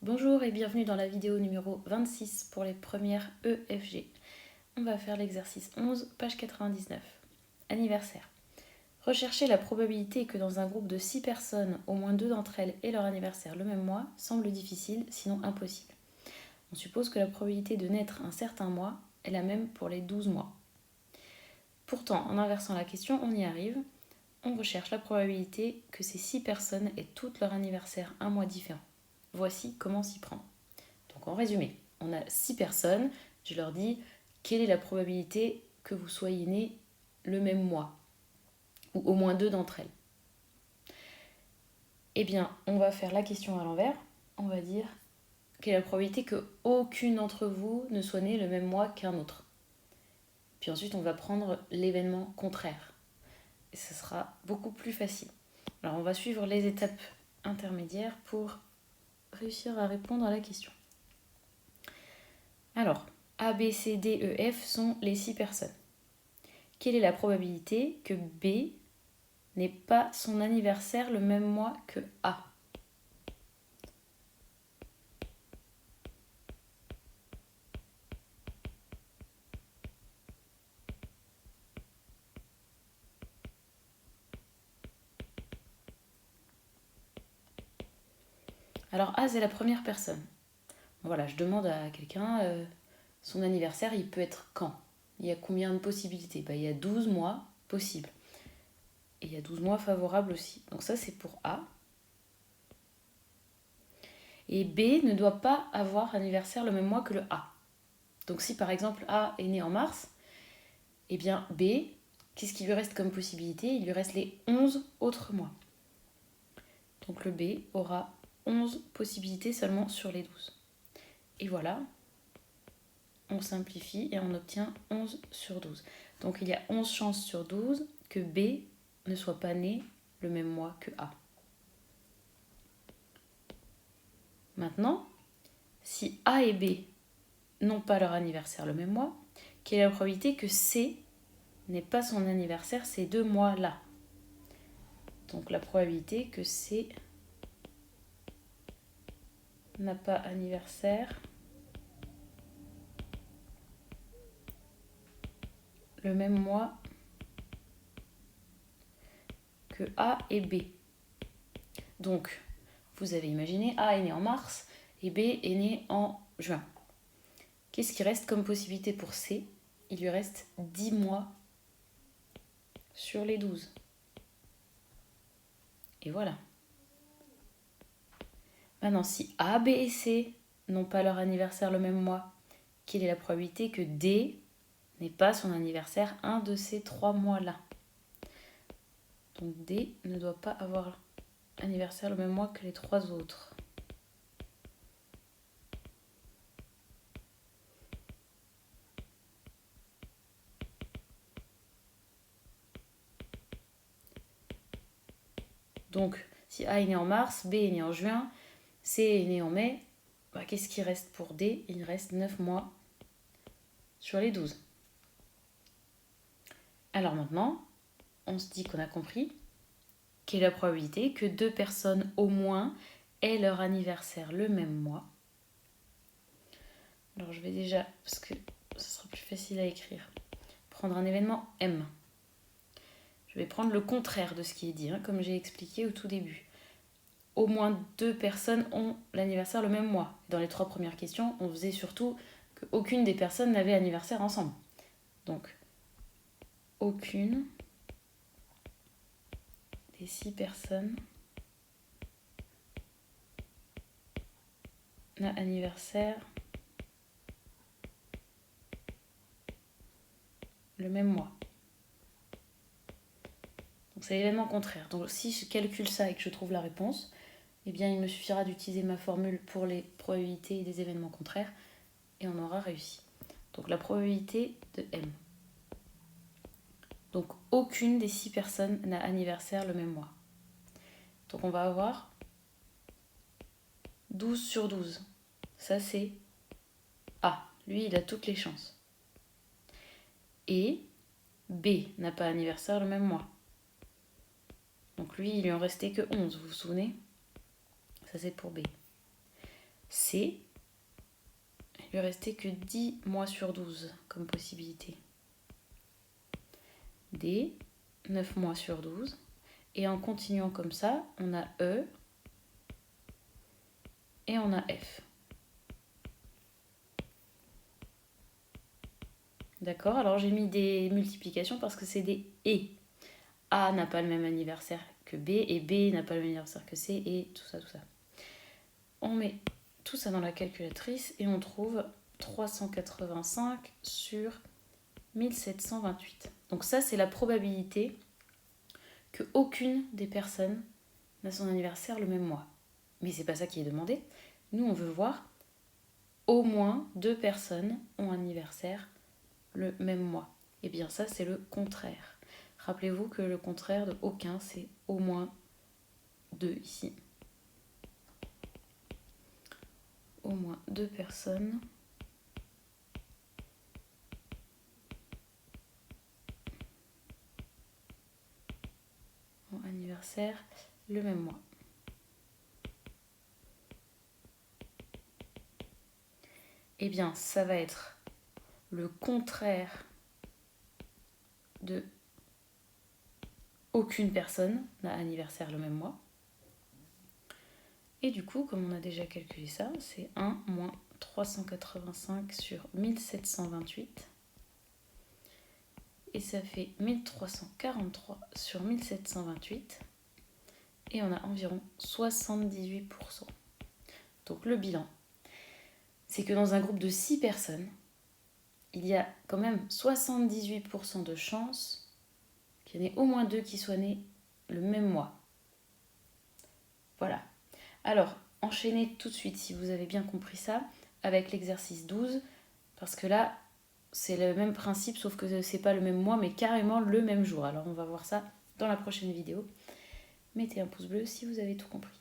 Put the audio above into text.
Bonjour et bienvenue dans la vidéo numéro 26 pour les premières EFG. On va faire l'exercice 11, page 99. Anniversaire. Rechercher la probabilité que dans un groupe de 6 personnes, au moins 2 d'entre elles aient leur anniversaire le même mois semble difficile, sinon impossible. On suppose que la probabilité de naître un certain mois est la même pour les 12 mois. Pourtant, en inversant la question, on y arrive. On recherche la probabilité que ces 6 personnes aient toutes leur anniversaire un mois différent. Voici comment s'y prendre. Donc en résumé, on a 6 personnes, je leur dis quelle est la probabilité que vous soyez nés le même mois, ou au moins 2 d'entre elles. Eh bien, on va faire la question à l'envers, on va dire quelle est la probabilité qu'aucune d'entre vous ne soit née le même mois qu'un autre. Puis ensuite, on va prendre l'événement contraire. Et ce sera beaucoup plus facile. Alors, on va suivre les étapes intermédiaires pour réussir à répondre à la question. Alors, A, B, C, D, E, F sont les 6 personnes. Quelle est la probabilité que B n'ait pas son anniversaire le même mois que A ? Alors A, c'est la première personne. Voilà, je demande à quelqu'un, son anniversaire, il peut être quand ? Il y a combien de possibilités ? Il y a 12 mois possibles. Et il y a 12 mois favorables aussi. Donc ça, c'est pour A. Et B ne doit pas avoir anniversaire le même mois que le A. Donc si par exemple A est né en mars, eh bien B, qu'est-ce qui lui reste comme possibilité ? Il lui reste les 11 autres mois. Donc le B aura 11 possibilités seulement sur les 12. Et voilà, on simplifie et on obtient 11 sur 12. Donc il y a 11 chances sur 12 que B ne soit pas né le même mois que A. Maintenant, si A et B n'ont pas leur anniversaire le même mois, quelle est la probabilité que C n'ait pas son anniversaire ces 2 mois-là ? Donc la probabilité que C n'a pas anniversaire le même mois que A et B. Donc, vous avez imaginé, A est né en mars et B est né en juin. Qu'est-ce qui reste comme possibilité pour C ? Il lui reste 10 mois sur les 12. Et voilà. Maintenant, si A, B et C n'ont pas leur anniversaire le même mois, quelle est la probabilité que D n'ait pas son anniversaire un de ces 3 mois-là ? Donc D ne doit pas avoir anniversaire le même mois que les 3 autres. Donc, si A est né en mars, B est né en juin, C est né en mai, qu'est-ce qui reste pour D ? Il reste 9 mois sur les 12. Alors maintenant, on se dit qu'on a compris quelle est la probabilité que 2 personnes au moins aient leur anniversaire le même mois. Alors je vais déjà, parce que ce sera plus facile à écrire, prendre un événement M. Je vais prendre le contraire de ce qui est dit, comme j'ai expliqué au tout début. Au moins 2 personnes ont l'anniversaire le même mois. Dans les 3 premières questions, on faisait surtout qu'aucune des personnes n'avait anniversaire ensemble. Donc, aucune des 6 personnes n'a anniversaire le même mois. Donc c'est l'événement contraire. Donc si je calcule ça et que je trouve la réponse, eh bien il me suffira d'utiliser ma formule pour les probabilités des événements contraires et on aura réussi. Donc la probabilité de M. Donc aucune des 6 personnes n'a anniversaire le même mois. Donc on va avoir 12 sur 12. Ça c'est A. Lui il a toutes les chances. Et B n'a pas anniversaire le même mois. Donc lui il lui en restait que 11, vous vous souvenez ? Ça c'est pour B. C, il lui restait que 10 mois sur 12 comme possibilité. D, 9 mois sur 12. Et en continuant comme ça, on a E et on a F. D'accord? Alors j'ai mis des multiplications parce que c'est des et. A n'a pas le même anniversaire que B et B n'a pas le même anniversaire que C et tout ça, tout ça. On met tout ça dans la calculatrice et on trouve 385 sur 1728. Donc ça, c'est la probabilité que aucune des personnes n'a son anniversaire le même mois. Mais c'est pas ça qui est demandé. Nous, on veut voir au moins 2 personnes ont un anniversaire le même mois. Et bien ça, c'est le contraire. Rappelez-vous que le contraire de aucun, c'est au moins 2 ici. Au moins 2 personnes ont anniversaire le même mois. Eh bien, ça va être le contraire de aucune personne n'a anniversaire le même mois. Et du coup, comme on a déjà calculé ça, c'est 1 moins 385 sur 1728. Et ça fait 1343 sur 1728. Et on a environ 78%. Donc le bilan, c'est que dans un groupe de 6 personnes, il y a quand même 78% de chances qu'il y en ait au moins 2 qui soient nés le même mois. Voilà. Alors, enchaînez tout de suite, si vous avez bien compris ça, avec l'exercice 12, parce que là, c'est le même principe, sauf que c'est pas le même mois, mais carrément le même jour. Alors, on va voir ça dans la prochaine vidéo. Mettez un pouce bleu si vous avez tout compris.